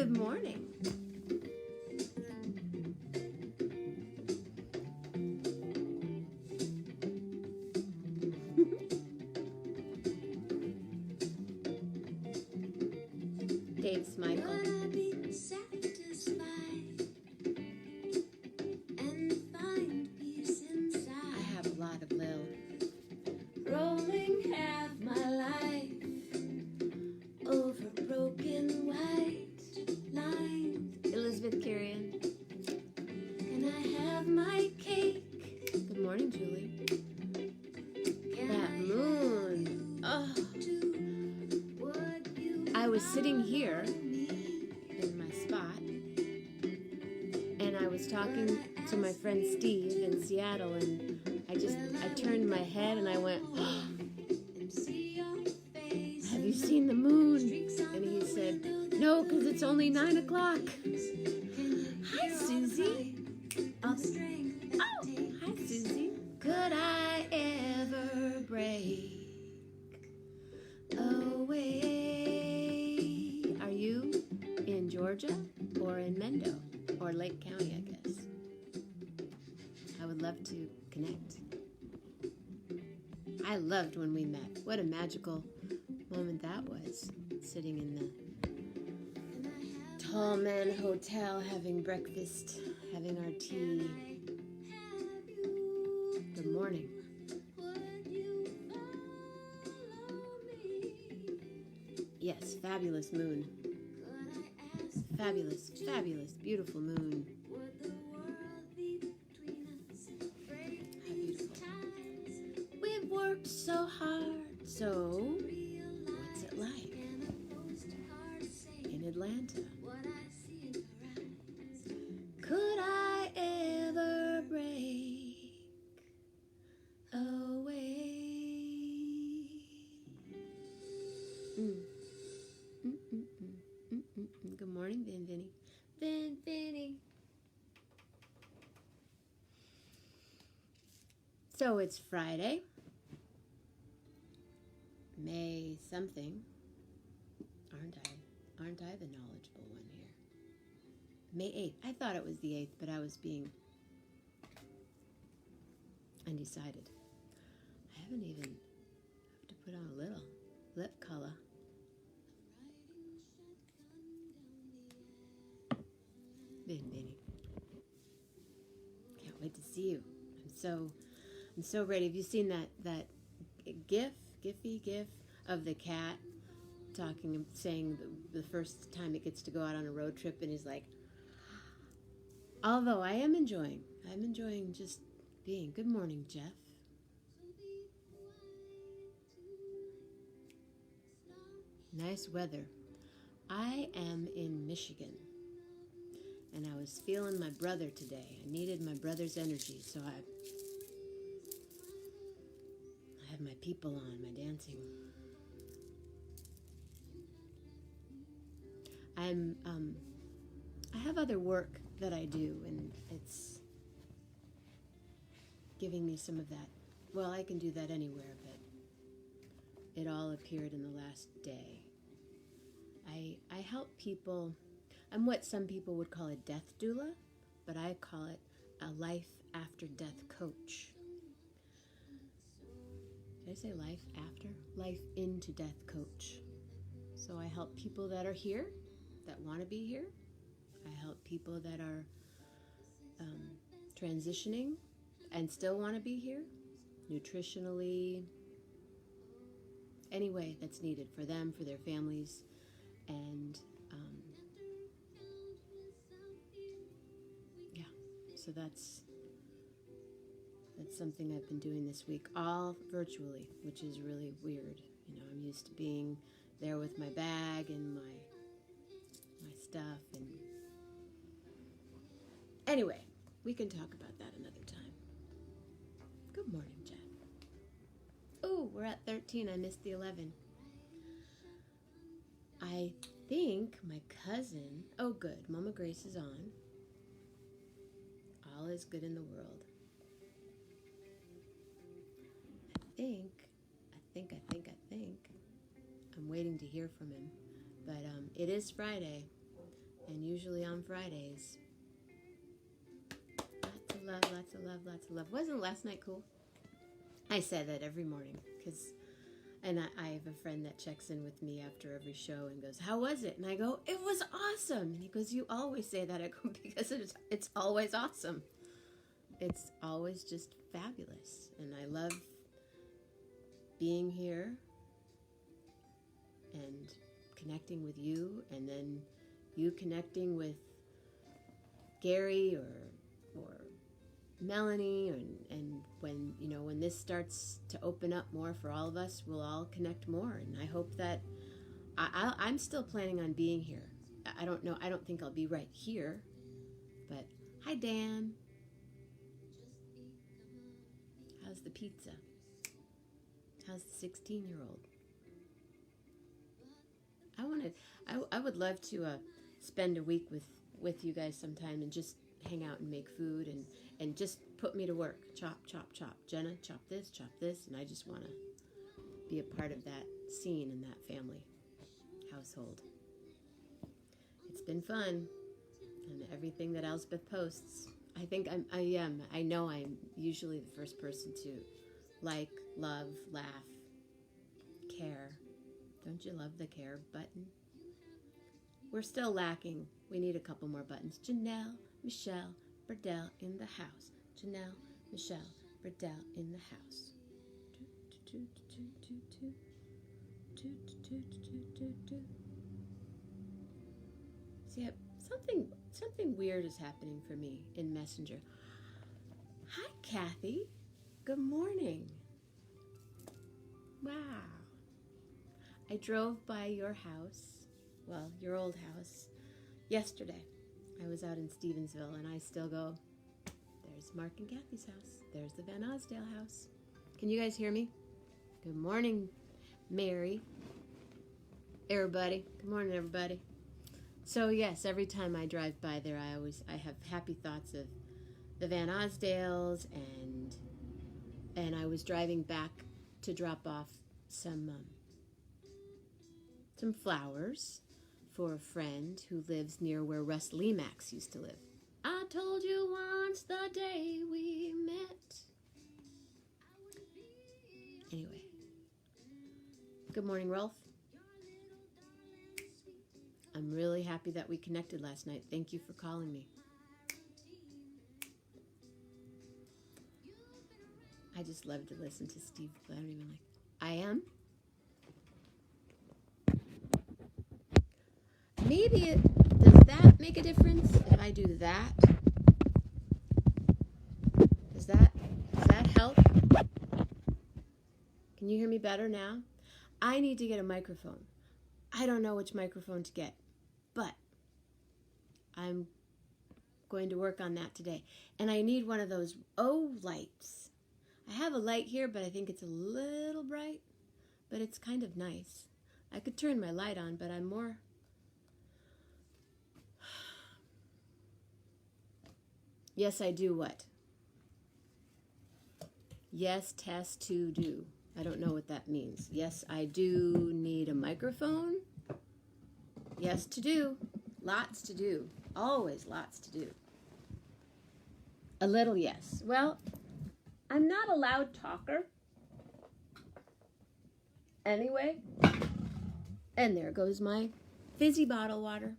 Good morning. Dave's Michael. I have a lot of Lil. Rolling half my life over broken white lines. Elizabeth Carrion. Can I have my cake? Good morning, Julie. Can That I moon. Oh, do what you I was sitting here me? in my spot, and I was talking to my friend Steve in Seattle, and I turned my head and I went, oh, And see your face. have you seen the moon? And he said, no, because it's only 9 o'clock. Hi, Susie. Oh, hi, Susie. Could I ever break away? Are you in Georgia or in Mendo or Lake County, I guess? I would love to connect. I loved when we met. What a magical moment that was, sitting in the Tall Man Hotel having breakfast, having our tea. Good morning. Yes, fabulous moon. Fabulous, fabulous, beautiful moon. How beautiful. We've worked so hard, so what's it like in Atlanta? Could I ever break away? Good morning, Vin Vinny. Vin Vinny. So it's Friday, May something. Aren't I the knowledgeable one here? May 8th. I thought it was the 8th, but I was being undecided. I haven't even have to put on a little lip color. Vinny. Can't wait to see you. I'm so ready. Have you seen that gif of the cat talking, saying the first time it gets to go out on a road trip, and he's like, although I'm enjoying just being. Good morning, Jeff. Nice weather. I am in Michigan, and I was feeling my brother today. I needed my brother's energy, so I have my people on, my dancing. I have other work that I do, and it's giving me some of that. Well, I can do that anywhere, but it all appeared in the last day. I help people. I'm what some people would call a death doula, but I call it a life after death coach. Did I say life after? Life into death coach. So I help people that are here, that want to be here. I help people that are transitioning and still want to be here, nutritionally, any way that's needed for them, for their families, and yeah, so that's something I've been doing this week, all virtually, which is really weird. You know, I'm used to being there with my bag and my stuff, and anyway, we can talk about that another time. Good morning, Jeff. Oh, we're at 13. I missed the 11. I think my cousin, oh good, Mama Grace is on. All is good in the world. I think. I'm waiting to hear from him. But it is Friday, and usually on Fridays. Lots of love, lots of love, lots of love. Wasn't last night cool? I say that every morning and I have a friend that checks in with me after every show and goes, "How was it?" And I go, "It was awesome." And he goes, "You always say that." I go, "Because it's always awesome. It's always just fabulous." And I love being here and connecting with you, and then you connecting with Gary or Melanie, and when this starts to open up more for all of us, we'll all connect more. And I hope that I'm still planning on being here. I don't know. I don't think I'll be right here, but hi, Dan. How's the pizza? How's the 16-year-old? I would love to spend a week with you guys sometime and just hang out and make food and just put me to work. Chop, chop, chop. Jenna, chop this, and I just want to be a part of that scene in that family household. It's been fun, and everything that Elspeth posts, I know I'm usually the first person to like, love, laugh, care. Don't you love the care button? We're still lacking. We need a couple more buttons. Janelle, Michelle, Burdell in the house. Janelle, Michelle, Burdell in the house. See, something weird is happening for me in Messenger. Hi, Kathy. Good morning. Wow. I drove by your house, well, your old house, yesterday. I was out in Stevensville, and I still go, there's Mark and Kathy's house. There's the Van Osdale house. Can you guys hear me? Good morning, Mary. Everybody. Good morning, everybody. So, yes, every time I drive by there, I have happy thoughts of the Van Osdales, and I was driving back to drop off some flowers for a friend who lives near where Russ Lemax used to live. I told you once the day we met. Anyway. Good morning, Rolf. I'm really happy that we connected last night. Thank you for calling me. I just love to listen to Steve. I don't even like. I am. Maybe does that make a difference if I do that? Does that help? Can you hear me better now? I need to get a microphone. I don't know which microphone to get, but I'm going to work on that today. And I need one of those lights. I have a light here, but I think it's a little bright, but it's kind of nice. I could turn my light on, but I'm more... Yes, I do what? Yes, test to do. I don't know what that means. Yes, I do need a microphone. Yes, to do. Lots to do. Always lots to do. A little yes. Well, I'm not a loud talker. Anyway. And there goes my fizzy bottle water.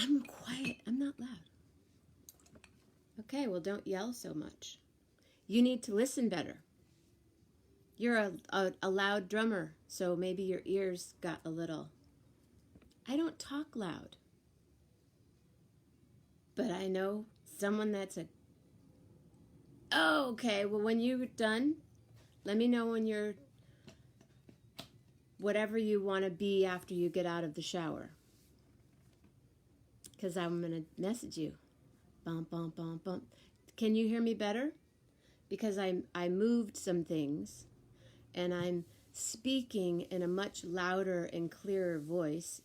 I'm quiet. I'm not loud. Okay, well, don't yell so much. You need to listen better. You're a loud drummer, so maybe your ears got a little... I don't talk loud. But I know someone that's a... Oh, okay, well, when you're done, let me know when you're... whatever you want to be after you get out of the shower. Because I'm going to message you. Bump, bump, bump, bump. Can you hear me better? Because I moved some things, and I'm speaking in a much louder and clearer voice.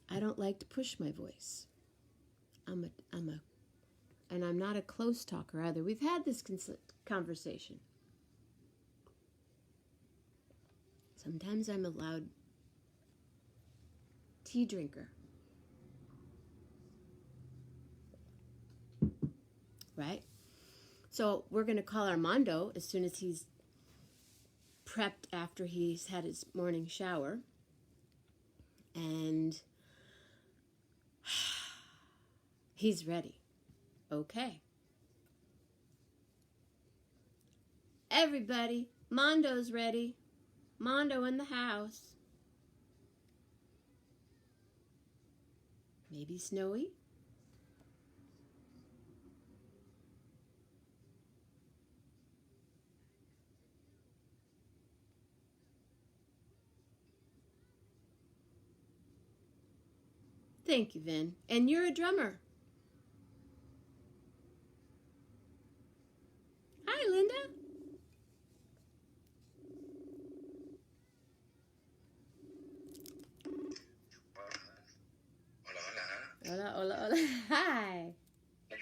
I don't like to push my voice. And I'm not a close talker either. We've had this conversation. Sometimes I'm a loud tea drinker. Right? So we're going to call Armando as soon as he's prepped after he's had his morning shower. And he's ready. Okay. Everybody, Mondo's ready. Mondo in the house. Maybe Snowy? Thank you, Vin. And you're a drummer. Hi, Linda. Hola, hola, hola. Hi. Hey,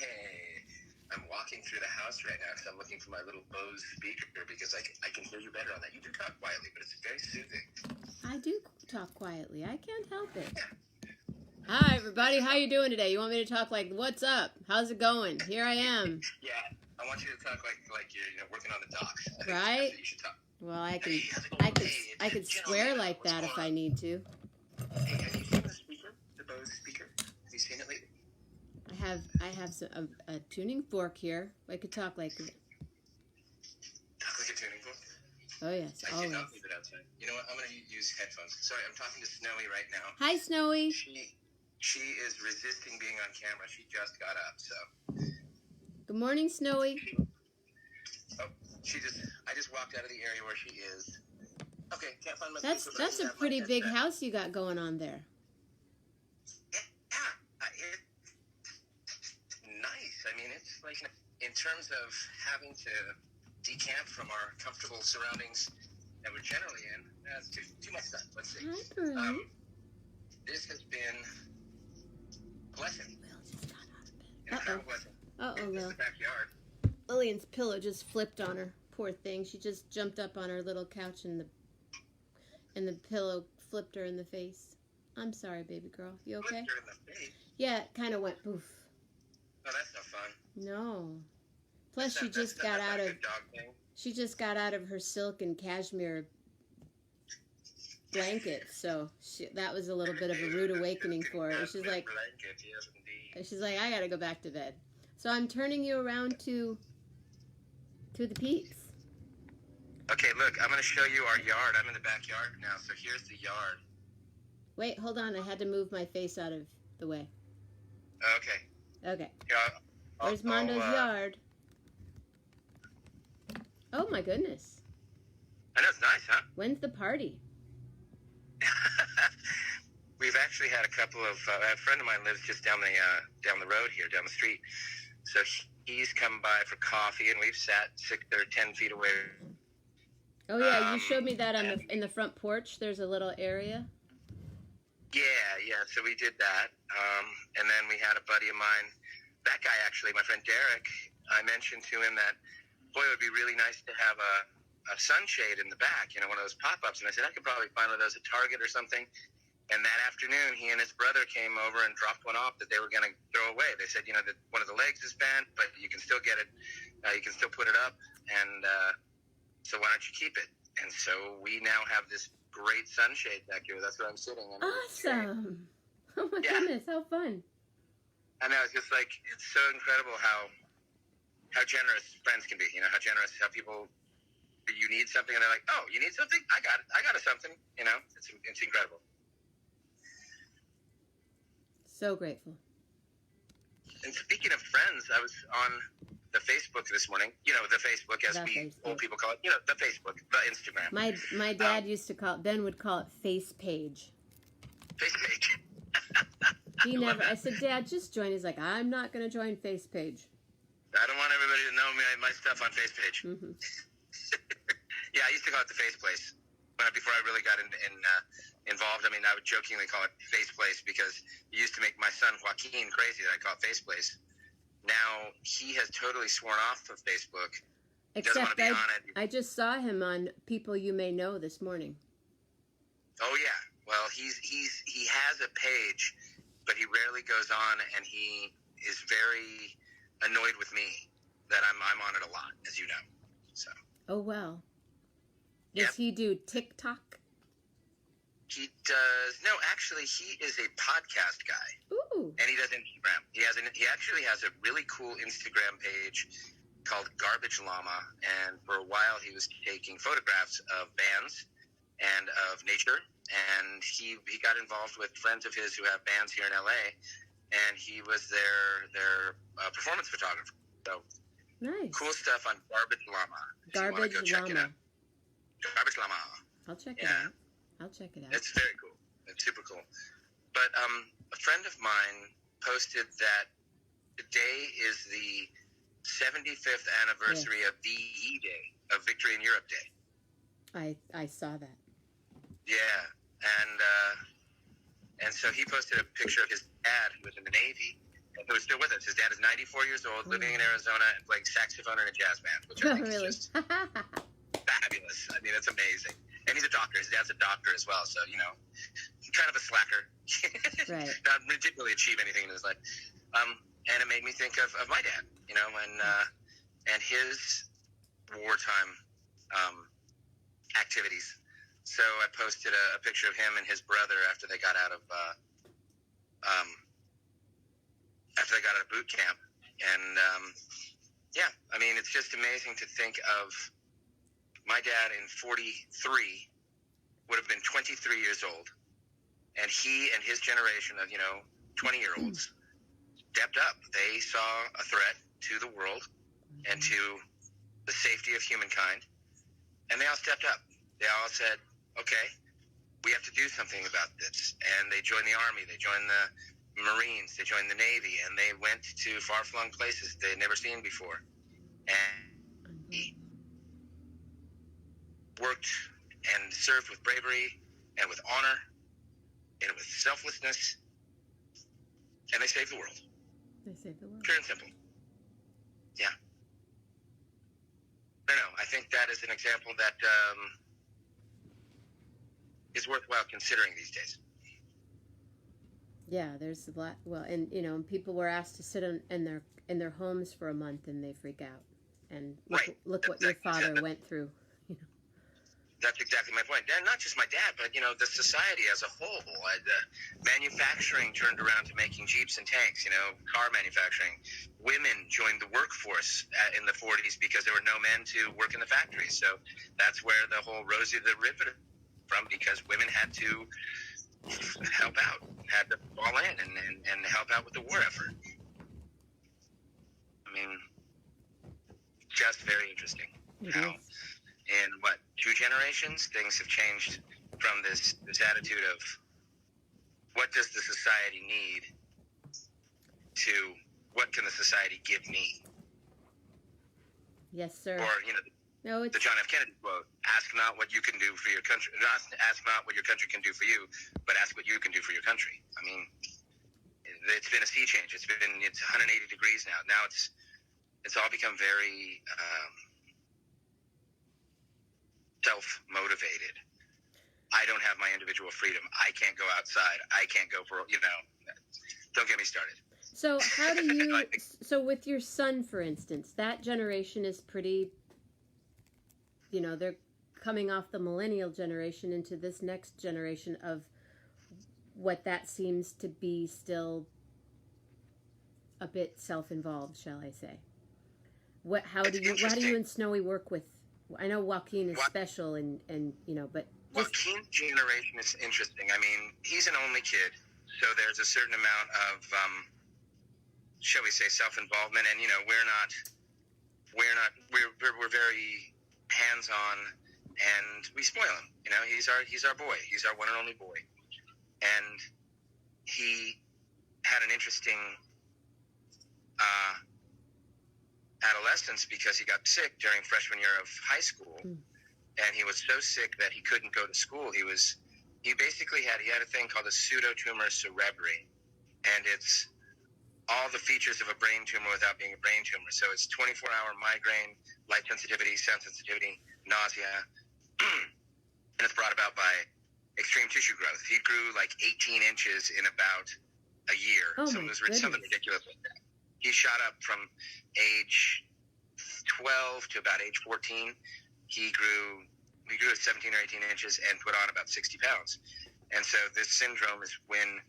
I'm walking through the house right now because I'm looking for my little Bose speaker because I can hear you better on that. You do talk quietly, but it's very soothing. I do talk quietly. I can't help it. Hi, everybody. How you doing today? You want me to talk like, what's up? How's it going? Here I am. Yeah, I want you to talk like you're working on the docks. Right? You should talk. Well, I Hey, could Jenna swear Mammina, like what's that going if on? I need to. Hey, have you seen the speaker? The Bose speaker? Have you seen it lately? I have a tuning fork here. I could talk like. Talk like a tuning fork? Oh yes, I always. cannot leave it outside. You know what? I'm going to use headphones. Sorry, I'm talking to Snowy right now. Hi, Snowy. She is resisting being on camera. She just got up, so. Good morning, Snowy. Oh, I just walked out of the area where she is. Okay, can't find my That's speaker, but I a have my pretty big headset. house you got going on there. Yeah, it's nice. I mean, it's like in terms of having to decamp from our comfortable surroundings that we're generally in, that's too much stuff. Let's see. Hi, Bernie. This has been a blessing. Will just got out of bed. An incredible blessing. Uh-oh, This is Lil. the backyard. Lillian's pillow just flipped on her. Poor thing. She just jumped up on her little couch and the pillow flipped her in the face. I'm sorry, baby girl. You okay? Flipped her in the face. Yeah, it kind of went poof. Oh, that's no fun. No. Plus, she That's just got not out a of good dog thing. she just got out of her silk and cashmere blanket, so that was a little bit of a rude awakening for her. She's like, Blanket, yes, indeed. I gotta go back to bed. So I'm turning you around to the peeps. Okay, look, I'm going to show you our yard. I'm in the backyard now, so here's the yard. Wait, hold on. I had to move my face out of the way. Okay. Okay. Yeah, Where's Mondo's yard? Oh my goodness. I know, it's nice, huh? When's the party? We've actually had a couple of. A friend of mine lives just down the road here, down the street. So he's come by for coffee, and we've sat 6 or 10 feet away. Oh yeah, you showed me that in the front porch. There's a little area. Yeah. So we did that, and then we had a buddy of mine. That guy actually, my friend Derek. I mentioned to him that, boy, it would be really nice to have a sunshade in the back, one of those pop-ups. And I said I could probably find one of those at Target or something. And that afternoon, he and his brother came over and dropped one off that they were going to throw away. They said, that one of the legs is bent, but you can still get it. You can still put it up. And so why don't you keep it? And so we now have this great sunshade back here. That's where I'm sitting. Awesome. Oh my goodness, how fun. I know. It's just like, it's so incredible how generous friends can be. How generous, how people, you need something and they're like, oh, you need something? I got it. I got something. It's incredible. So grateful. And speaking of friends, I was on the Facebook this morning. The Facebook, as old people call it. The Facebook, the Instagram. My dad used to call it, Ben would call it face page. Face page. He never, I said, Dad, just join. He's like, I'm not going to join face page. I don't want everybody to know my stuff on face page. Mm-hmm. Yeah, I used to call it the face place. Before I really got involved, I would jokingly call it face place because it used to make my son Joaquin crazy that I call it face place. Now he has totally sworn off of Facebook. He doesn't want to be on it. I just saw him on People You May Know this morning. Oh yeah. Well, he has a page, but he rarely goes on, and he is very annoyed with me that I'm on it a lot, as you know. So. Oh, well. Does Yep. he do TikTok? He does. No, actually, he is a podcast guy. Ooh. And he does Instagram. He actually has a really cool Instagram page called Garbage Llama, and for a while he was taking photographs of bands and of nature, and he got involved with friends of his who have bands here in LA, and he was their performance photographer. So Nice. cool stuff on Garbage Llama. Garbage Llama. Garbage Llama. I'll check it out. It's very cool. It's super cool. But a friend of mine posted that today is the 75th anniversary of VE Day, of Victory in Europe Day. I saw that. Yeah, and so he posted a picture of his dad, who was in the Navy, and who is still with us. His dad is 94 years old, living in Arizona, and playing saxophone in a jazz band, which I think really? is just fabulous. I mean, it's amazing. And he's a doctor. His dad's a doctor as well, so, you know, kind of a slacker. Right. Didn't really achieve anything in his life. And it made me think of my dad, you know, and his wartime activities. So I posted a picture of him and his brother after they got out of boot camp. And, yeah, I mean, it's just amazing to think of my dad in 43 would have been 23 years old, and he and his generation of, 20-year-olds stepped up. They saw a threat to the world and to the safety of humankind, and they all stepped up. They all said, okay, we have to do something about this. And they joined the Army, they joined the Marines, they joined the Navy, and they went to far-flung places they'd never seen before. And he worked and served with bravery and with honor and with selflessness, and they saved the world. They saved the world. Pure and simple. Yeah. I don't know. I think that is an example that is worthwhile considering these days. Yeah, there's a lot. Well, and people were asked to sit in their homes for a month, and they freak out. And look what your father went through. That's exactly my point. And not just my dad, but, the society as a whole. Manufacturing turned around to making Jeeps and tanks, car manufacturing. Women joined the workforce in the 40s because there were no men to work in the factories. So that's where the whole Rosie the Riveter from, because women had to help out, had to fall in and help out with the war effort. I mean, just very interesting how in 2 generations things have changed from this attitude of what does the society need to what can the society give me. Yes, sir. Or the John F. Kennedy quote: "Ask not what you can do for your country. Ask not what your country can do for you, but ask what you can do for your country." I mean, it's been a sea change. It's 180 degrees now. Now it's all become very self-motivated. I don't have my individual freedom. I can't go outside. I can't go for, don't get me started. So how do you, so with your son, for instance, that generation is pretty, they're coming off the millennial generation into this next generation of what that seems to be still a bit self-involved, shall I say. How do you and Snowy work with, I know Joaquin is special and but Joaquin's generation is interesting. I mean, he's an only kid, so there's a certain amount of shall we say self-involvement, and we're very hands-on, and we spoil him. He's our boy. He's our one and only boy, and he had an interesting adolescence because he got sick during freshman year of high school, and he was so sick that he couldn't go to school. He basically had a thing called a pseudotumor cerebri, and it's all the features of a brain tumor without being a brain tumor. So it's 24-hour migraine, light sensitivity, sound sensitivity, nausea, and it's brought about by extreme tissue growth. He grew like 18 inches in about a year. Oh, So my it was goodness. something ridiculous like that. He shot up from age 12 to about age 14. He grew 17 or 18 inches and put on about 60 pounds. And so this syndrome is when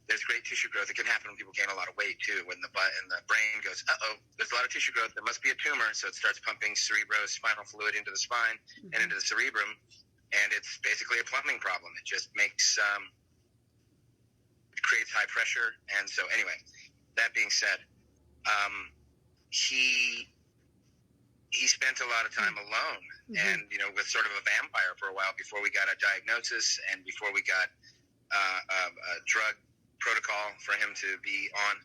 there's great tissue growth. It can happen when people gain a lot of weight too, when the brain goes, there's a lot of tissue growth. There must be a tumor. So it starts pumping cerebrospinal fluid into the spine and into the cerebrum. And it's basically a plumbing problem. It just makes, it creates high pressure. And so anyway, that being said, he spent a lot of time alone and, was sort of a vampire for a while before we got a diagnosis and before we got a drug protocol for him to be on.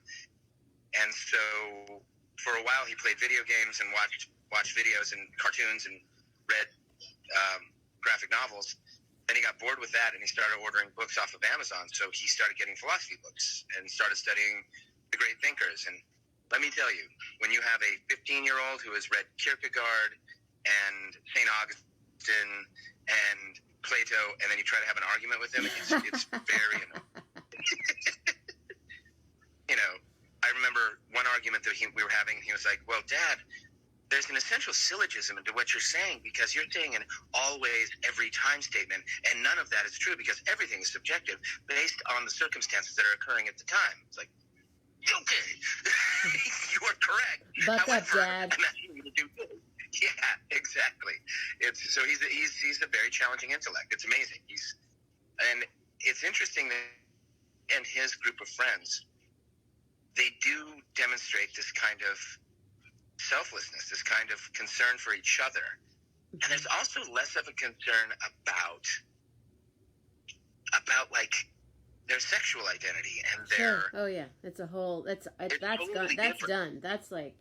And so for a while he played video games and watched videos and cartoons and read graphic novels. Then he got bored with that and he started ordering books off of Amazon. So he started getting philosophy books and started studying the great thinkers. And let me tell you, when you have a 15-year-old who has read Kierkegaard and St. Augustine and Plato, and then you try to have an argument with him, it's very annoying. I remember one argument that we were having, he was like, well, Dad, there's an essential syllogism into what you're saying because you're saying an always, every time statement, and none of that is true because everything is subjective based on the circumstances that are occurring at the time. It's like, okay, you are correct. Buck up, Dad. I'm asking you to do good. Yeah, exactly. So he's a very challenging intellect. It's amazing. And it's interesting that, and his group of friends, they do demonstrate this kind of selflessness, this kind of concern for each other. And there's also less of a concern about like their sexual identity and their. Oh yeah, it's a whole. That's totally that's different. done. That's like.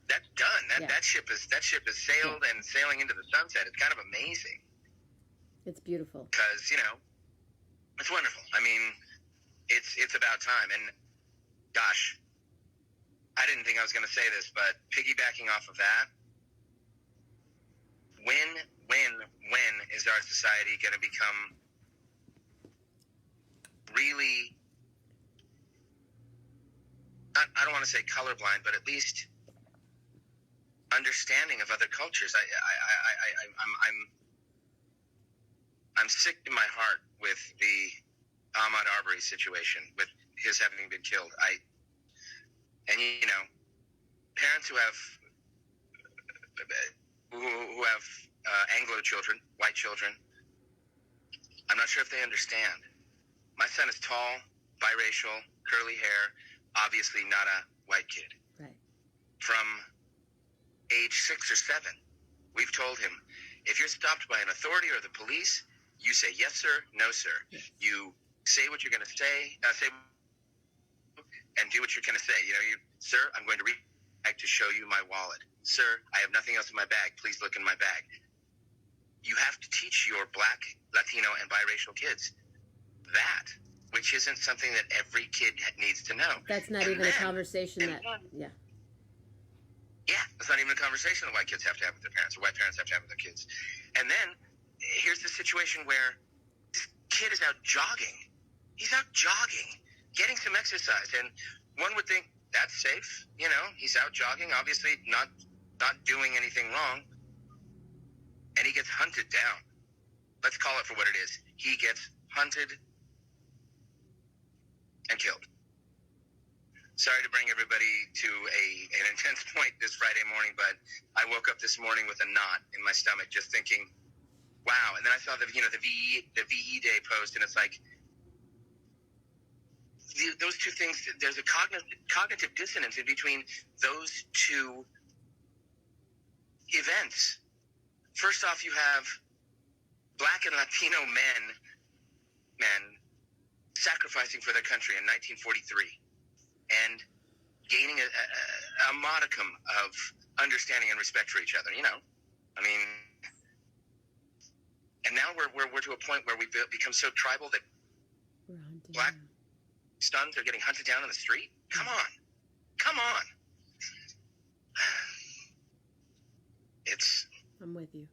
That's done. That ship has sailed and sailing into the sunset. It's kind of amazing. It's beautiful. Because it's wonderful. I mean, it's about time. And gosh, I didn't think I was going to say this, but piggybacking off of that, when is our society going to become really? I don't want to say colorblind, but at least understanding of other cultures. I'm sick to my heart with the Ahmaud Arbery situation, with his having been killed. Parents who have Anglo children, white children, I'm not sure if they understand. My son is tall, biracial, curly hair, obviously not a white kid. Right. From age 6 or 7, we've told him, if you're stopped by an authority or the police, you say, yes, sir, no, sir. Yes. You say what you're going to say, and do what you're going to say. Sir, I'm going to reach back to show you my wallet. Sir, I have nothing else in my bag. Please look in my bag. You have to teach your Black, Latino, and biracial kids that, which isn't something that every kid needs to know. That's not even a conversation that. Yeah. Yeah, it's not even a conversation that white kids have to have with their parents, or white parents have to have with their kids. And then here's the situation where this kid is out jogging. He's out jogging, getting some exercise, and one would think that's safe. He's out jogging, obviously not doing anything wrong, and he gets hunted down. Let's call it for what it is. He gets hunted and killed. Sorry to bring everybody to an intense point this Friday morning, but I woke up this morning with a knot in my stomach just thinking, wow. And then I saw the VE Day post, and it's like, those two things, there's a cognitive dissonance in between those two events. First off, you have Black and Latino men sacrificing for their country in 1943 and gaining a modicum of understanding and respect for each other, I mean, and now we're to a point where we become so tribal that Black sons are getting hunted down in the street. Come on. I'm with you.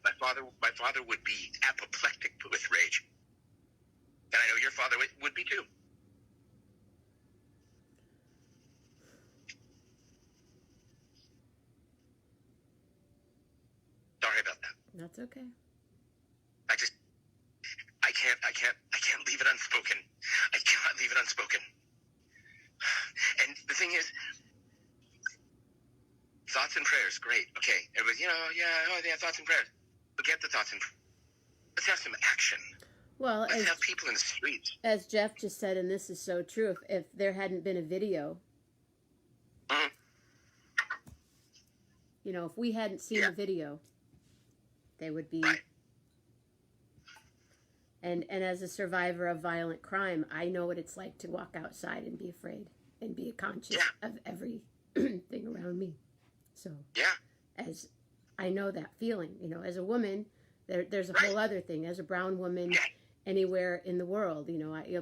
My father would be apoplectic with rage. And I know your father would be too. Sorry about that. That's okay. I can't leave it unspoken. I cannot leave it unspoken. And the thing is, thoughts and prayers, great. Okay, everybody, thoughts and prayers. Forget the thoughts and prayers. Let's have some action. Well, let's have people in the streets. As Jeff just said, and this is so true, if there hadn't been a video, mm-hmm. If we hadn't seen the video, they would be... Right. And as a survivor of violent crime, I know what it's like to walk outside and be afraid and be conscious of everything around me. So, as I know that feeling, as a woman, there's a whole other thing. As a brown woman, anywhere in the world,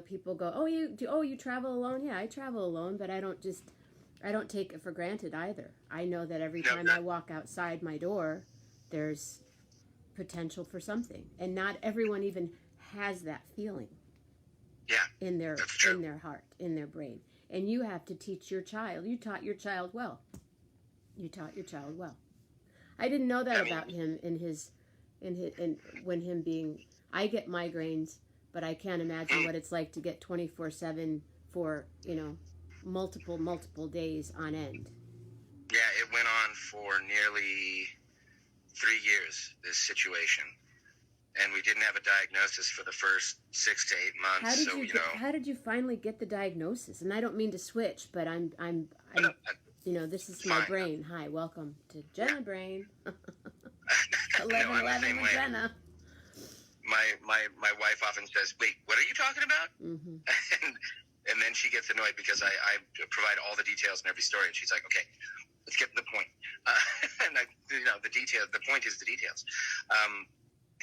people go, oh, you travel alone? Yeah, I travel alone, but I don't take it for granted either. I know that every time I walk outside my door, there's potential for something, and not everyone even has that feeling in their heart, in their brain. And you have to teach your child. You taught your child well. I didn't know that about him when him being... I get migraines, but I can't imagine what it's like to get 24/7 for, multiple days on end. Yeah, it went on for nearly 3 years, this situation. And we didn't have a diagnosis for the first 6 to 8 months. How did you finally get the diagnosis? And I don't mean to switch, but I'm this is my brain. Hi, welcome to Jenna Brain. 11:11 with Jenna. My wife often says, "Wait, what are you talking about?" Mm-hmm. and then she gets annoyed because I provide all the details in every story, and she's like, "Okay, let's get to the point." And the details. The point is the details.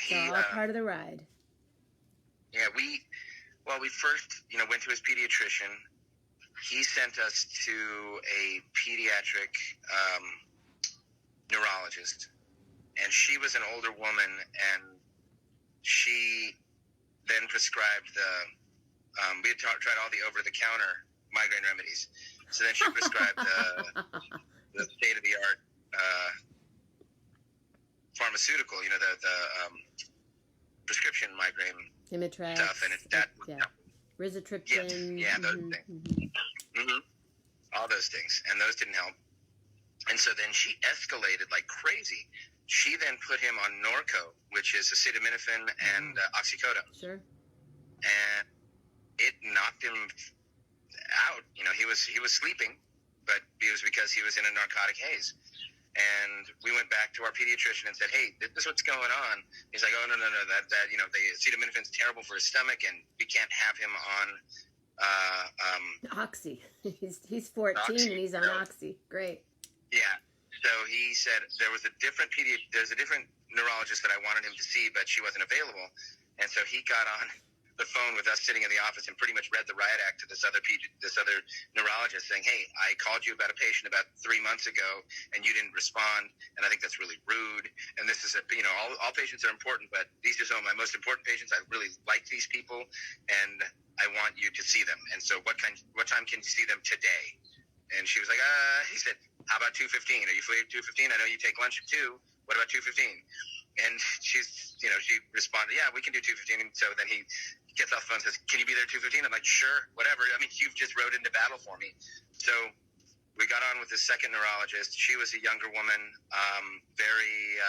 It's all part of the ride. Yeah, we first, went to his pediatrician. He sent us to a pediatric neurologist, and she was an older woman, and she then prescribed we had tried all the over-the-counter migraine remedies. So then she prescribed the state-of-the-art pharmaceutical, the prescription migraine Imitrex, stuff, and rizatriptan. Yeah, those things. Mm-hmm. All those things, and those didn't help. And so then she escalated like crazy. She then put him on Norco, which is acetaminophen and oxycodone. Sure. And it knocked him out. He was sleeping, but it was because he was in a narcotic haze. And we went back to our pediatrician and said, "Hey, this is what's going on." He's like, "Oh, no, that the acetaminophen's terrible for his stomach, and we can't have him on Oxy." He's 14 Oxy, and he's on Oxy. Great. Yeah. So he said there's a different neurologist that I wanted him to see, but she wasn't available. And so he got on the phone with us sitting in the office and pretty much read the riot act to this other neurologist, saying, "Hey, I called you about a patient about 3 months ago, and you didn't respond, and I think that's really rude. And this is all patients are important, but these are some of my most important patients. I really like these people, and I want you to see them. And so what time can you see them today?" And she was like, he said, "How about 2:15? Are you free at 2:15? I know you take lunch at 2. What about 2:15? And she responded, "Yeah, we can do 2:15. And so then he gets off the phone and says, "Can you be there at 2:15? I'm like, "Sure, whatever. I mean, you've just rode into battle for me." So we got on with the second neurologist. She was a younger woman, very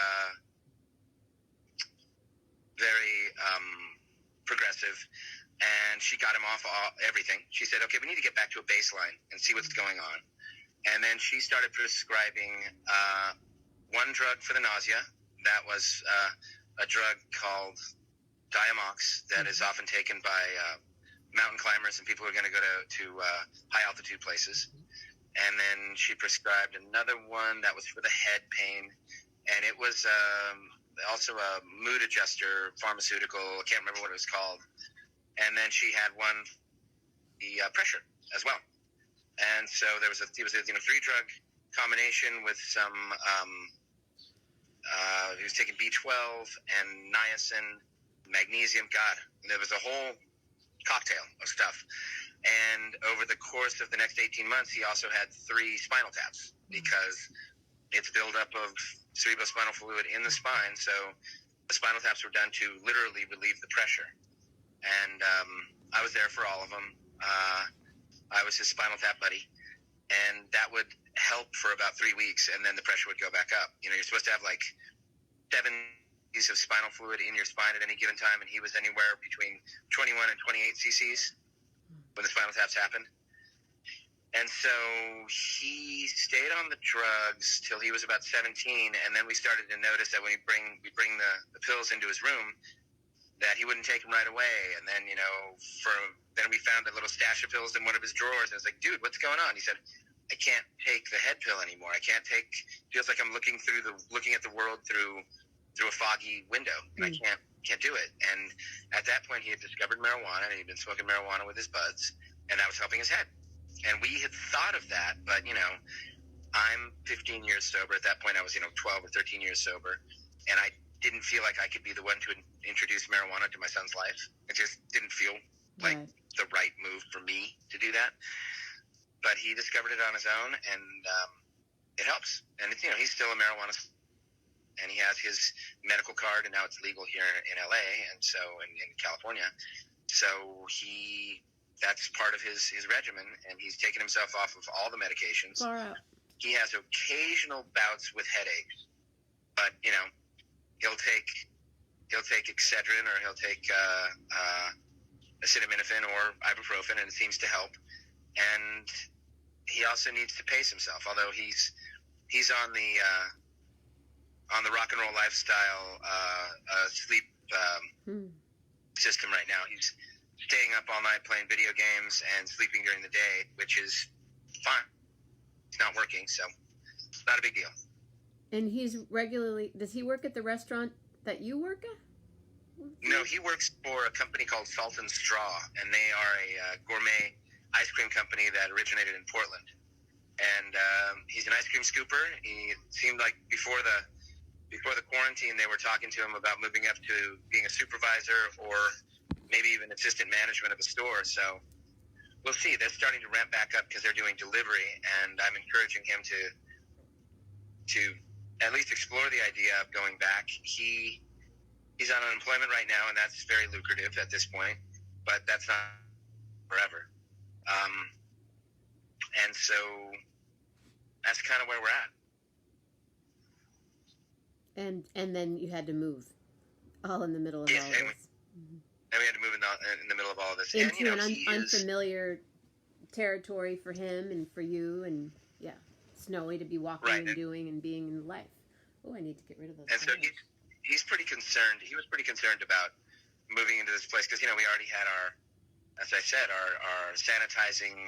progressive. And she got him off everything. She said, "Okay, we need to get back to a baseline and see what's going on." And then she started prescribing one drug for the nausea. That was a drug called Diamox that is often taken by mountain climbers and people who are going to go to high altitude places. And then she prescribed another one that was for the head pain. And it was also a mood adjuster pharmaceutical. I can't remember what it was called. And then she had one, the pressure as well. And so it was a 3-drug combination with some He was taking B12 and niacin, magnesium. God, there was a whole cocktail of stuff. And over the course of the next 18 months, he also had 3 spinal taps because it's buildup of cerebrospinal fluid in the spine. So the spinal taps were done to literally relieve the pressure. And I was there for all of them. I was his spinal tap buddy. And that would help for about 3 weeks, and then the pressure would go back up. You know, you're supposed to have like 7 cc's of spinal fluid in your spine at any given time, and he was anywhere between 21 and 28 cc's when the spinal taps happened. And so he stayed on the drugs till he was about 17, and then we started to notice that when we bring the pills into his room, that he wouldn't take them right away. And then, you know, then we found a little stash of pills in one of his drawers, and I was like, dude, what's going on? He said, I can't take the head pill anymore. Feels like I'm looking at the world through a foggy window, and I can't do it. And at that point, he had discovered marijuana, and he'd been smoking marijuana with his buds, and that was helping his head. And we had thought of that, but, you know, I'm 15 years sober. At that point, I was, 12 or 13 years sober, and I didn't feel like I could be the one to introduce marijuana to my son's life. It just didn't feel like the right move for me to do that. But he discovered it on his own, and it helps. And it's, he's still a marijuana, and he has his medical card, and now it's legal here in LA, and so in California. So that's part of his regimen, and he's taken himself off of all the medications. Far out. He has occasional bouts with headaches, but he'll take Excedrin, or he'll take acetaminophen or ibuprofen, and it seems to help. And he also needs to pace himself, although he's on the rock and roll lifestyle sleep system right now. He's staying up all night playing video games and sleeping during the day, which is fine. It's not working, so it's not a big deal. And does he work at the restaurant that you work at? No, he works for a company called Salt and Straw, and they are a gourmet ice cream company that originated in Portland. And he's an ice cream scooper. He seemed like before the quarantine, they were talking to him about moving up to being a supervisor or maybe even assistant management of a store. So we'll see. They're starting to ramp back up because they're doing delivery, and I'm encouraging him to at least explore the idea of going back. He's on unemployment right now, and that's very lucrative at this point, but that's not forever. And so that's kind of where we're at. And then you had to move, all in the middle of all this. And we had to move in the middle of all of this. Into unfamiliar territory for him and for you, and snowy to be walking and doing and being in life. Oh, I need to get rid of those. And so he's pretty concerned. He was pretty concerned about moving into this place because, we already had as I said, our sanitizing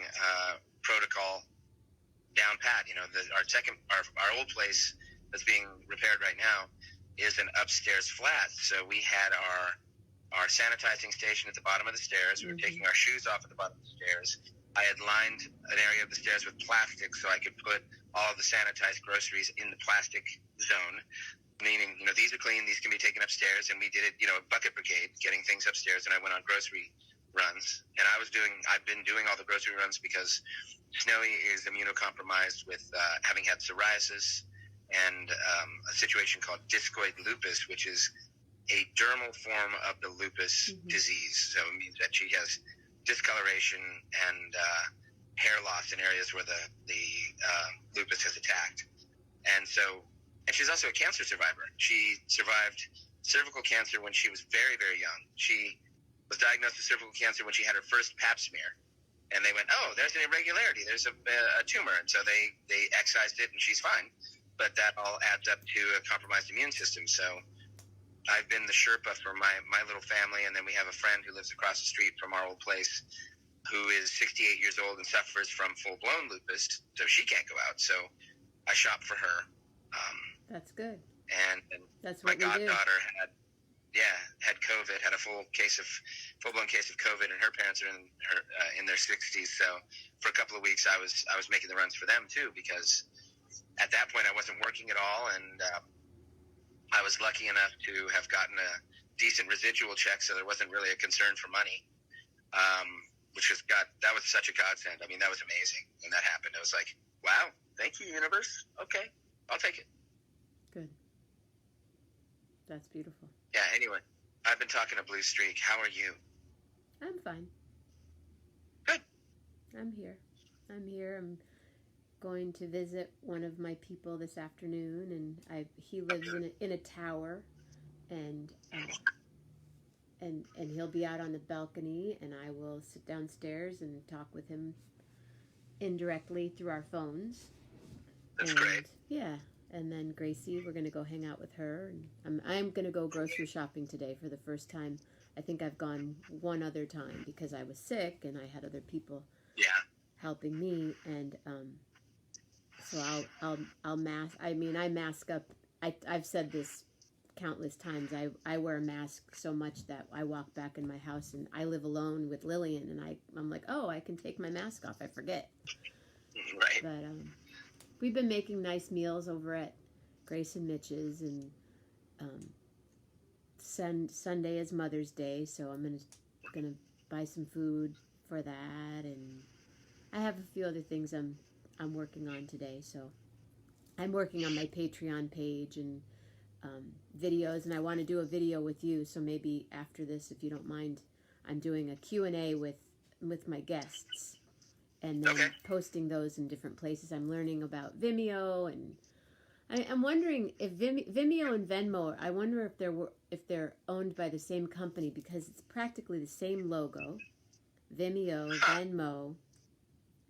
protocol down pat. Our old place that's being repaired right now is an upstairs flat. So we had our sanitizing station at the bottom of the stairs. We were taking our shoes off at the bottom of the stairs. I had lined an area of the stairs with plastic so I could put all of the sanitized groceries in the plastic zone, meaning, these are clean, these can be taken upstairs. And we did it, a bucket brigade, getting things upstairs. And I went on grocery runs. And I've been doing all the grocery runs because Snowy is immunocompromised with having had psoriasis and a situation called discoid lupus, which is a dermal form of the lupus disease. So it means that she has discoloration and hair loss in areas where the lupus has attacked. And she's also a cancer survivor. She survived cervical cancer when she was very, very young. She was diagnosed with cervical cancer when she had her first pap smear. And they went, oh, there's an irregularity. There's a tumor. And so they excised it, and she's fine. But that all adds up to a compromised immune system. So I've been the Sherpa for my little family, and then we have a friend who lives across the street from our old place who is 68 years old and suffers from full-blown lupus, so she can't go out. So I shop for her. That's good. And that's my what we goddaughter had COVID, had a full-blown case of COVID, and her parents are in their 60s. So for a couple of weeks, I was making the runs for them too, because at that point I wasn't working at all, and I was lucky enough to have gotten a decent residual check, so there wasn't really a concern for money, which that was such a godsend. I mean, that was amazing when that happened. It was like, wow, thank you, universe. Okay, I'll take it. Good. That's beautiful. Yeah, anyway, I've been talking to Blue Streak. How are you? I'm fine. Good. I'm here. I'm going to visit one of my people this afternoon, and he lives in a tower, and he'll be out on the balcony, and I will sit downstairs and talk with him indirectly through our phones. That's great. Yeah, and then Gracie, we're going to go hang out with her, and I'm going to go grocery shopping today for the first time. I think I've gone one other time because I was sick and I had other people helping me, and so I'll mask. I mean, I mask up. I've said this countless times. I wear a mask so much that I walk back in my house, and I live alone with Lillian, and I'm like, oh, I can take my mask off. I forget. Right. But we've been making nice meals over at Grace and Mitch's, and Sunday is Mother's Day, so I'm gonna buy some food for that, and I have a few other things I'm working on today. So I'm working on my Patreon page and videos, and I want to do a video with you. So maybe after this, if you don't mind, I'm doing a Q&A with my guests, and then posting those in different places. I'm learning about Vimeo, and I'm wondering if Vimeo and Venmo, I wonder if they're owned by the same company, because it's practically the same logo. Vimeo, Venmo.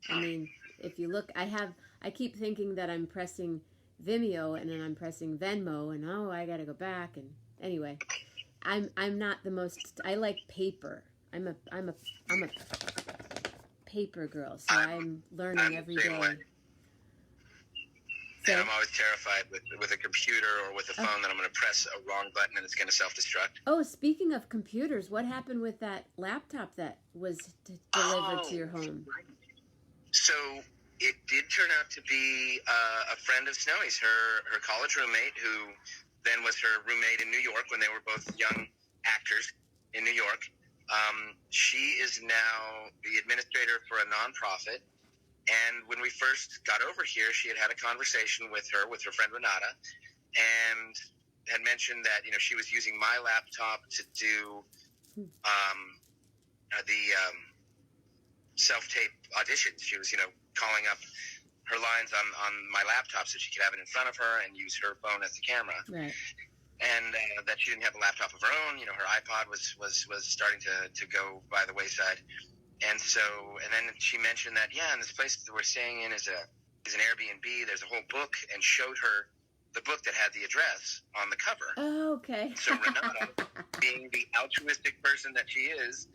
I mean, if you look, I keep thinking that I'm pressing Vimeo and then I'm pressing Venmo, and I gotta go back, and anyway, I'm not the most. I like paper. I'm a paper girl, so I'm learning every day. So, and I'm always terrified with a computer or with a phone that I'm going to press a wrong button and it's going to self-destruct. Oh, speaking of computers, what happened with that laptop that was delivered to your home? So it did turn out to be a friend of Snowy's, her college roommate, who then was her roommate in New York when they were both young actors in New York. She is now the administrator for a nonprofit. And when we first got over here, she had a conversation with her friend Renata, and had mentioned that, she was using my laptop to do the self-tape auditions. She was, calling up her lines on my laptop so she could have it in front of her and use her phone as the camera. Right. And that she didn't have a laptop of her own. Her iPod was starting to go by the wayside. And then she mentioned that, in this place that we're staying in is an Airbnb. There's a whole book, and showed her the book that had the address on the cover. Oh, okay. So Renata, being the altruistic person that she is,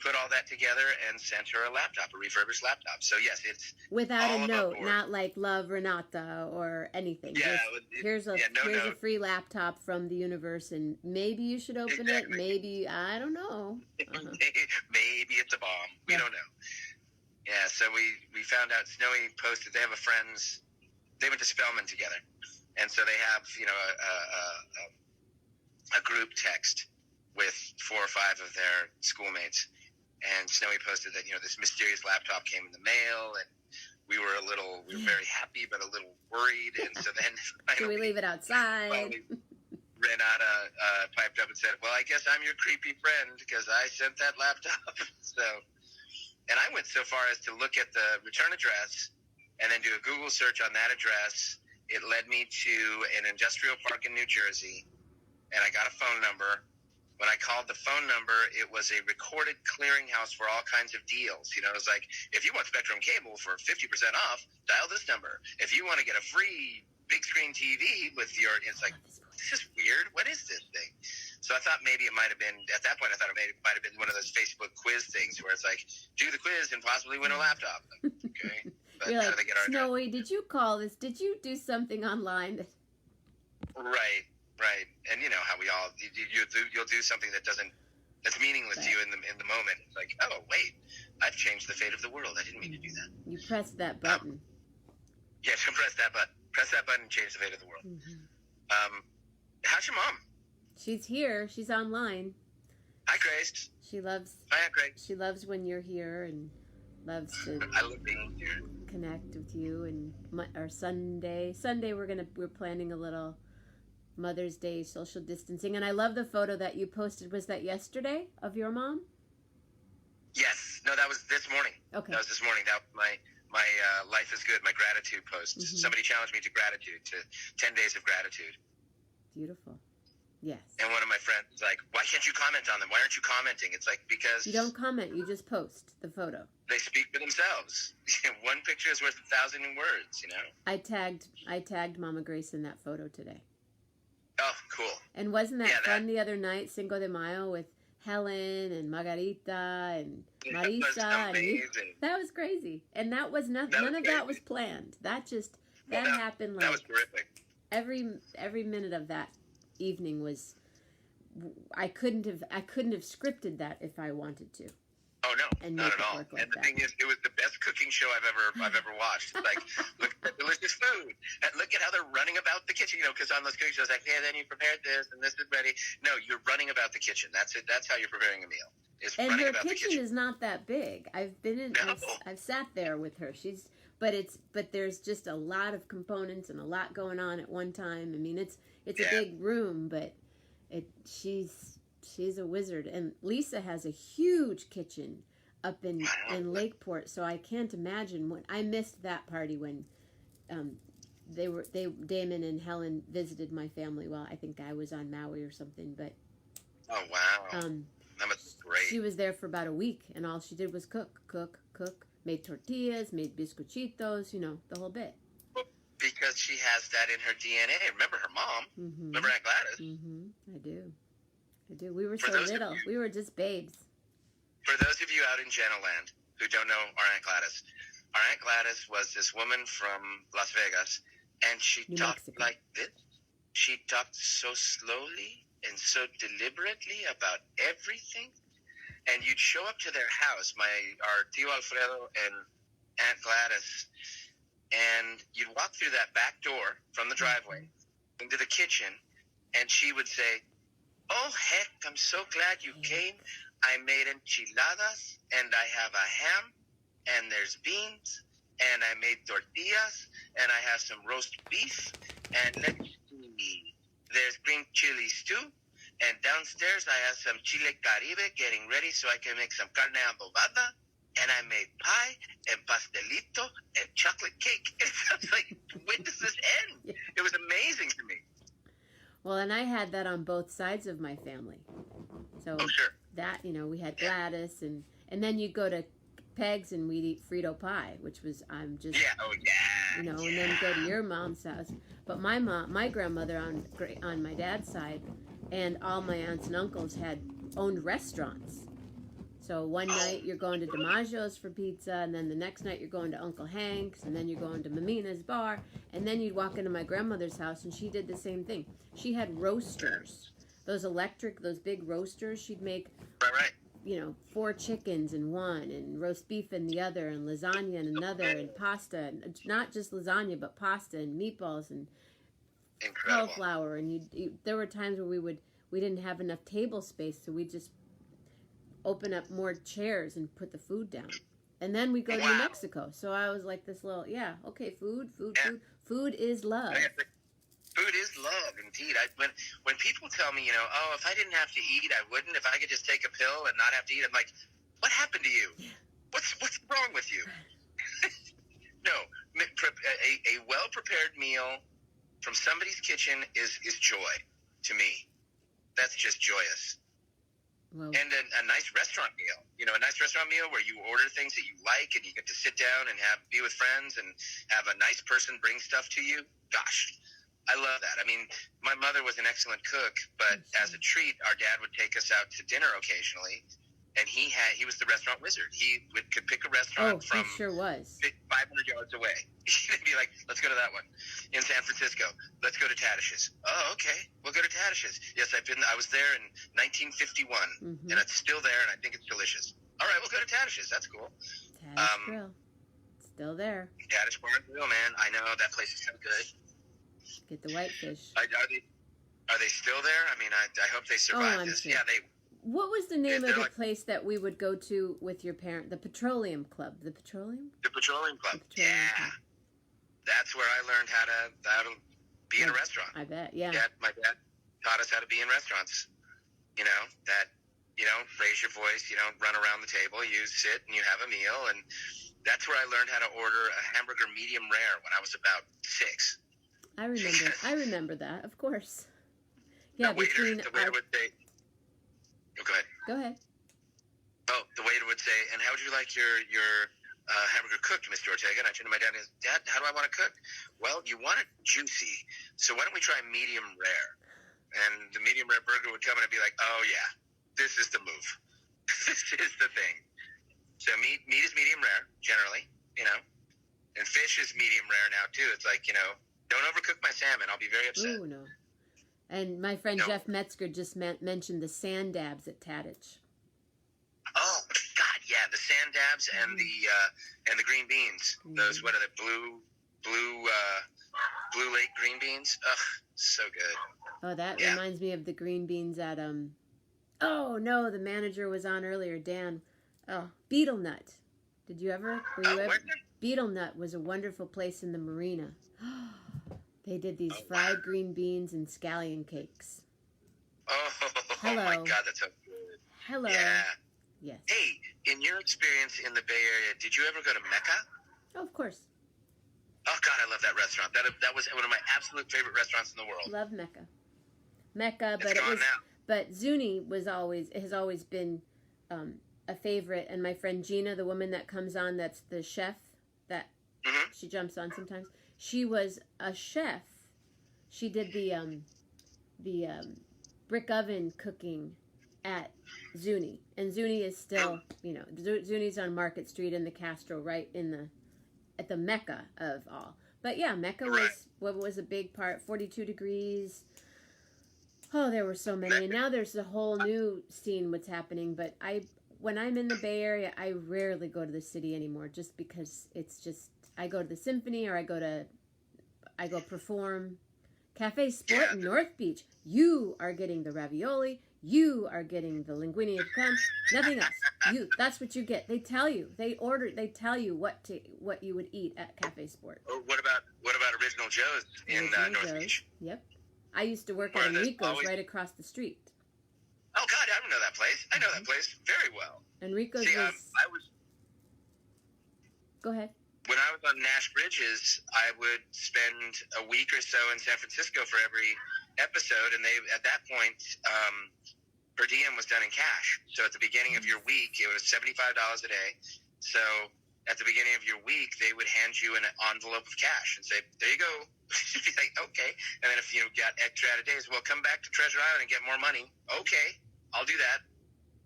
put all that together and sent her a laptop, a refurbished laptop. So yes, it's without a note, not like "Love Renata" or anything. Yeah, here's a free laptop from the universe, and maybe you should open it. Maybe, I don't know. Maybe it's a bomb. We don't know. Yeah. So we found out Snowy posted. They have they went to Spelman together, and so they have a group text with 4 or 5 of their schoolmates. And Snowy posted that, this mysterious laptop came in the mail, and we were very happy, but a little worried. And so then finally, can we leave it outside? Renata piped up and said, well, I guess I'm your creepy friend because I sent that laptop. And I went so far as to look at the return address and then do a Google search on that address. It led me to an industrial park in New Jersey, and I got a phone number. When I called the phone number, it was a recorded clearinghouse for all kinds of deals. It was like, if you want Spectrum Cable for 50% off, dial this number. If you want to get a free big screen TV with it's like, this is weird. What is this thing? So I thought maybe it might have been, at that point, I thought it might have been one of those Facebook quiz things where it's like, do the quiz and possibly win a laptop. Okay. But you're like, Snowy, did you call this? Did you do something online? Right. Right, and you know how we all you'll do something that's meaningless to you in the moment. It's like, oh wait, I've changed the fate of the world. I didn't mean to do that. You pressed that button. Yes, press that button. Press that button, change the fate of the world. Mm-hmm. How's your mom? She's here. She's online. Hi, Grace. She loves. Hi, Grace. She loves when you're here and loves to I love being here. connect with you. And our Sunday we're planning a little Mother's Day social distancing. And I love the photo that you posted. Was that yesterday of your mom? Yes. No, that was this morning. Okay. That was this morning. That was my Life is Good, my gratitude post. Mm-hmm. Somebody challenged me to gratitude, to 10 days of gratitude. Beautiful. Yes. And one of my friends was like, why can't you comment on them? Why aren't you commenting? It's like, because... You don't comment. You just post the photo. They speak for themselves. One picture is worth 1,000 words, you know? I tagged Mama Grace in that photo today. Oh, cool. And wasn't that fun the other night, Cinco de Mayo, with Helen and Margarita and Marisa? That was crazy. And that was nothing. None of that was planned. That happened like... That was terrific. Every minute of that evening was... I couldn't have scripted that if I wanted to. Oh no, and not at all. Like and the thing is, it was the best cooking show I've ever watched. It's like, look at the delicious food, and look at how they're running about the kitchen. You know, because on those cooking shows, like, hey, then you prepared this, and this is ready. No, you're running about the kitchen. That's it. That's how you're preparing a meal. And her kitchen is not that big. I've been in. No. I've sat there with her. But there's just a lot of components and a lot going on at one time. I mean, it's a big room, but she's a wizard. And Lisa has a huge kitchen up in Lakeport, so I can't imagine when I missed that party when Damon and Helen visited my family. Well, I think I was on Maui or something, but oh wow, that was great. She was there for about a week, and all she did was cook, made tortillas, made biscochitos, you know, the whole bit. Because she has that in her DNA. Remember her mom? Mm-hmm. Remember Aunt Gladys? Mm-hmm. I do. We were so little. We were just babes. For those of you out in Jenna Land who don't know our Aunt Gladys was this woman from Las Vegas, and she talked like this. She talked so slowly and so deliberately about everything. And you'd show up to their house, our Tio Alfredo and Aunt Gladys, and you'd walk through that back door from the driveway into the kitchen, and she would say, oh, heck, I'm so glad you came. I made enchiladas, and I have a ham, and there's beans, and I made tortillas, and I have some roast beef, and let's see, there's green chili stew, and downstairs I have some chile caribe getting ready so I can make some carne adobada, and I made pie and pastelito and chocolate cake. And I was like, when does this end? Yeah. It was amazing to me. Well, and I had that on both sides of my family. So that, you know, we had Gladys, and then you go to Peg's and we'd eat Frito pie, which was, you know, and then go to your mom's house. But my grandmother on my dad's side, and all my aunts and uncles owned restaurants. So one night you're going to DiMaggio's for pizza, and then the next night you're going to Uncle Hank's, and then you're going to Mamina's bar, and then you'd walk into my grandmother's house, and she did the same thing. She had roasters, those big roasters. She'd make, you know, 4 chickens in one, and roast beef in the other, and lasagna in another, and pasta, and not just lasagna, but pasta and meatballs and cauliflower. And there were times where we didn't have enough table space, so we just open up more chairs and put the food down. And then we go to New Mexico. So I was like this little, food is love. Food is love, indeed. When people tell me, you know, oh, if I didn't have to eat, I wouldn't. If I could just take a pill and not have to eat, I'm like, what happened to you? Yeah. What's wrong with you? No, a well-prepared meal from somebody's kitchen is joy to me. That's just joyous. Well, and a nice restaurant meal, you know, a nice restaurant meal where you order things that you like and you get to sit down and be with friends and have a nice person bring stuff to you. Gosh, I love that. I mean, my mother was an excellent cook, but as a treat, our dad would take us out to dinner occasionally, and he was the restaurant wizard. He could pick a restaurant from 500 yards away. He'd be like, let's go to that one. In San Francisco, let's go to Tadish's. Oh, okay, we'll go to Tadish's. Yes, I was there in 1951, and it's still there, and I think it's delicious. All right, we'll go to Tadish's. That's cool. Tadish Grill. Still there. Tadish Bar and Grill, man. I know, that place is so good. Get the whitefish. Are they still there? I mean, I hope they survived I'm this. sure. Yeah, they. What was the name of they're the like- place that we would go to with your parent? The Petroleum Club. The Petroleum? The Petroleum Club. The Petroleum Yeah. Club. That's where I learned how to be in a restaurant. I bet, yeah. My dad taught us how to be in restaurants. You know, that you don't raise your voice, you don't run around the table, you sit and you have a meal. And that's where I learned how to order a hamburger medium rare when I was about 6. I remember that, of course. Yeah, the waiter would say, oh, go ahead. Go ahead. Oh, the waiter would say, and how would you like your hamburger cooked, Mr. Ortega? And I turned to my dad and said, Dad, how do I want it cooked? Well, you want it juicy, so why don't we try medium rare? And the medium rare burger would come and I'd be like, oh, yeah, this is the move. This is the thing. So meat is medium rare, generally, you know. And fish is medium rare now, too. It's like, you know, don't overcook my salmon. I'll be very upset. Ooh, no. And my friend No. Jeff Metzger just mentioned the sand dabs at Tadich. Oh, God, yeah, the sand dabs and the green beans. Those, what are they, blue lake green beans? Ugh, so good. Oh, that Yeah. reminds me of the green beans at oh no, the manager was on earlier, Dan. Oh, Beetle Nut. Did you ever? Were you ever? where? Beetle Nut was a wonderful place in the marina. They did these Oh, fried wow. green beans and scallion cakes. Oh, Hello. my God, that's so good. Hello. Yeah. Yes. Hey, in your experience in the Bay Area, did you ever go to Mecca? Oh, of course. Oh, God, I love that restaurant. That was one of my absolute favorite restaurants in the world. Love Mecca. Mecca, It's but it gone was. now. But Zuni has always been a favorite, and my friend Gina, the woman that comes on, that's the chef that Mhm. she jumps on sometimes. She was a chef. She did the brick oven cooking at Zuni, and Zuni is still, you know, Zuni's on Market Street in the Castro, right at the Mecca of all. But yeah, Mecca was a big part. 42 degrees. Oh, there were so many, and now there's a whole new scene what's happening. But when I'm in the Bay Area, I rarely go to the city anymore, just because it's just I go to the Symphony or I go perform. Cafe Sport in North Beach. You are getting the ravioli. You are getting the linguine of creme. Nothing else. That's what you get. They tell you. They tell you what you would eat at Cafe Sport. Oh, what about Original Joe's in Original North Joe's. Beach? Yep. I used to work Where at there's Enrico's always- right across the street. Oh, God, I don't know that place. I know that place very well. Enrico's See, was. I was Go ahead. when I was on Nash Bridges, I would spend a week or so in San Francisco for every episode, and at that point, per diem was done in cash. So at the beginning of your week, it was $75 a day. So at the beginning of your week, they would hand you an envelope of cash and say, "There you go." You'd be like, "Okay." And then if you got extra out of days, well, come back to Treasure Island and get more money. Okay, I'll do that.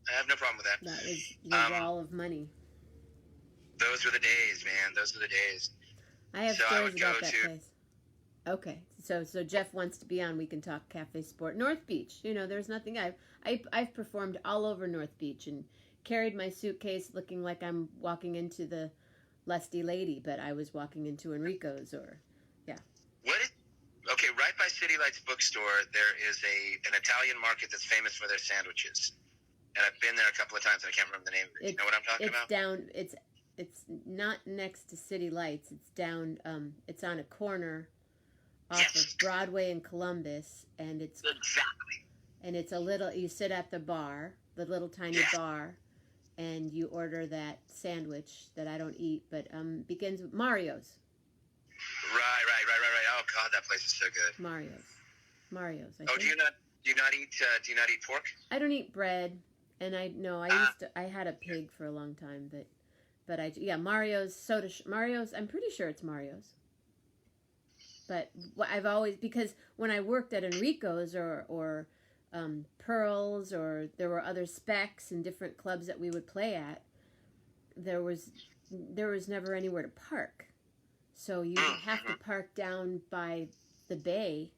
I have no problem with that. That was your wall of money. Those were the days, man. Those were the days. I have So I stories would go about that to- place. Okay, so Jeff wants to be on. We can talk Cafe Sport, North Beach. You know, there's nothing. I've performed all over North Beach and carried my suitcase looking like I'm walking into the Lusty Lady, but I was walking into Enrico's or Okay, right by City Lights bookstore, there is an Italian market that's famous for their sandwiches. And I've been there a couple of times, and I can't remember the name of it. You know what I'm talking it's about? down. It's not next to City Lights. It's down. It's on a corner off Yes. of Broadway and Columbus, and it's Exactly. a little. You sit at the bar, the little tiny Yes. bar, and you order that sandwich that I don't eat, but begins with Mario's. Right. Oh God, that place is so good. Mario's. I Oh, think. do you not eat pork? I don't eat bread, and I had a pig for a long time, but Mario's soda. Mario's. I'm pretty sure it's Mario's. But I've always, because when I worked at Enrico's or Pearls, or there were other Specs and different clubs that we would play at, there was never anywhere to park. So you would have to park down by the bay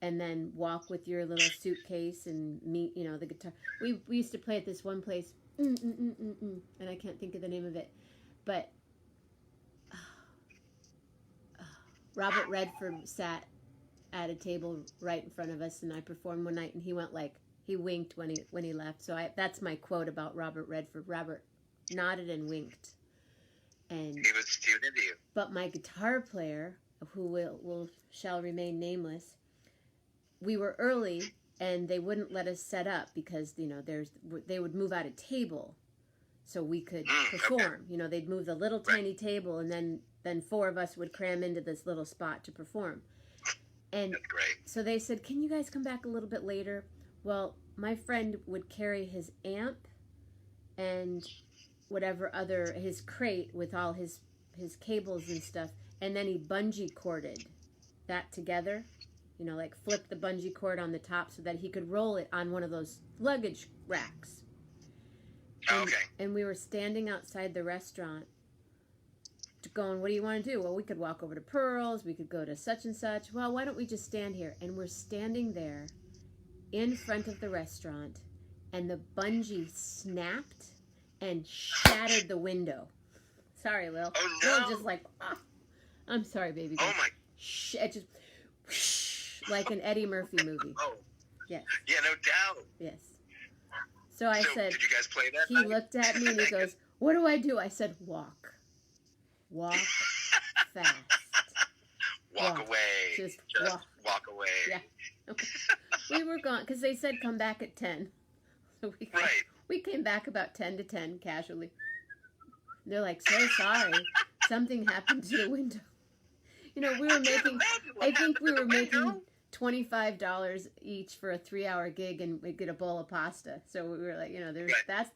and then walk with your little suitcase and meet, the guitar. We used to play at this one place, and I can't think of the name of it, but Robert Redford sat at a table right in front of us, and I performed one night, and he went like, he winked when he left. So that's my quote about Robert Redford. Robert nodded and winked. And He was tuned into you. but my guitar player, who shall remain nameless, we were early, and they wouldn't let us set up because they would move out a table so we could perform. Okay. They'd move the little tiny table, and then 4 of us would cram into this little spot to perform. And that's great. So they said, "Can you guys come back a little bit later?" Well, my friend would carry his amp and whatever his crate with all his cables and stuff, and then he bungee corded that together, like flip the bungee cord on the top so that he could roll it on one of those luggage racks. And we were standing outside the restaurant going, "What do you want to do?" "Well, we could walk over to Pearl's, we could go to such and such." "Well, why don't we just stand here?" And we're standing there in front of the restaurant, and the bungee snapped and shattered the window. Sorry, Lil. Oh, no. Lil just like, oh. I'm sorry, baby. Oh, my. It just, like an Eddie Murphy movie. Oh. Yes. Yeah, no doubt. Yes. So I said, did you guys play that he night? looked at me and he goes, "What do I do?" I said, "Walk. Walk fast. Walk away. Just walk away." Yeah. We were gone because they said come back at 10. So we came back about 10 to 10 casually. They're like, "So sorry, something happened to the window." We were making, I think we were making $25 each for a 3-hour gig, and we'd get a bowl of pasta. So we were like,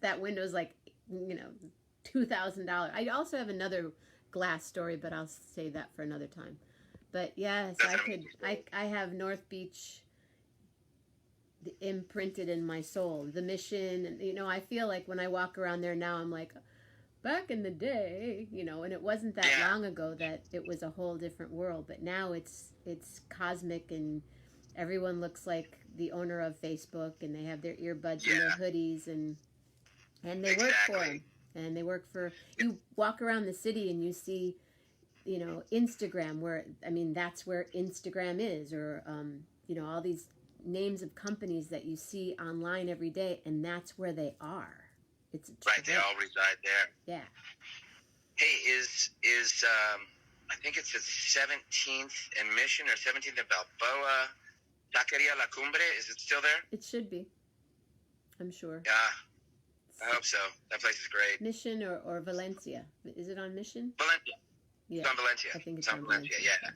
that window's like, $2,000. I also have another glass story, but I'll save that for another time. But yes, I have North Beach imprinted in my soul, the mission, and I feel like when I walk around there now, I'm like, back in the day, and it wasn't that long ago that it was a whole different world, but now it's cosmic, and everyone looks like the owner of Facebook, and they have their earbuds and their hoodies, and they work for them, and they work for, you walk around the city and you see, Instagram, that's where Instagram is, or, all these names of companies that you see online every day, and that's where they are. It's right. They all reside there. Yeah. Hey, is I think it's the 17th and Mission or 17th and Balboa, Taqueria La Cumbre? Is it still there? It should be. I'm sure. Yeah, I hope so. That place is great. Mission or Valencia? Is it on Mission? Valencia. Yeah. It's on Valencia. I think it's on Valencia. Yeah.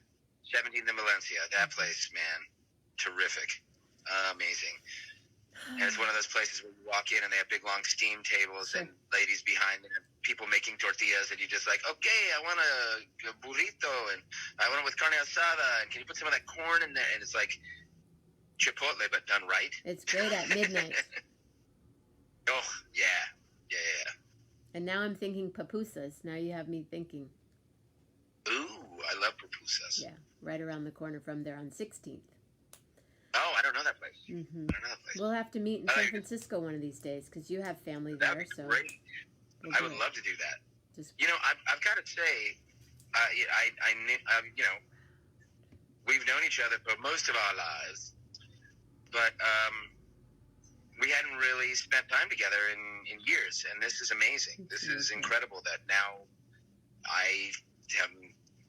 17th and Valencia. That place, man, terrific, amazing. And it's one of those places where you walk in and they have big, long steam tables and ladies behind them, and people making tortillas, and you're just like, "Okay, I want a burrito, and I want it with carne asada, and can you put some of that corn in there?" And it's like Chipotle, but done right. It's great at midnight. Oh, yeah. And now I'm thinking pupusas. Now you have me thinking. Ooh, I love pupusas. Yeah, right around the corner from there on 16th. Oh, I don't know that place. Mm-hmm. I don't know that place. We'll have to meet in San Francisco one of these days because you have family there. That'd be so great. I would love to do that. I've got to say, I knew, we've known each other for most of our lives, but we hadn't really spent time together in years, and this is amazing. This is incredible that now I am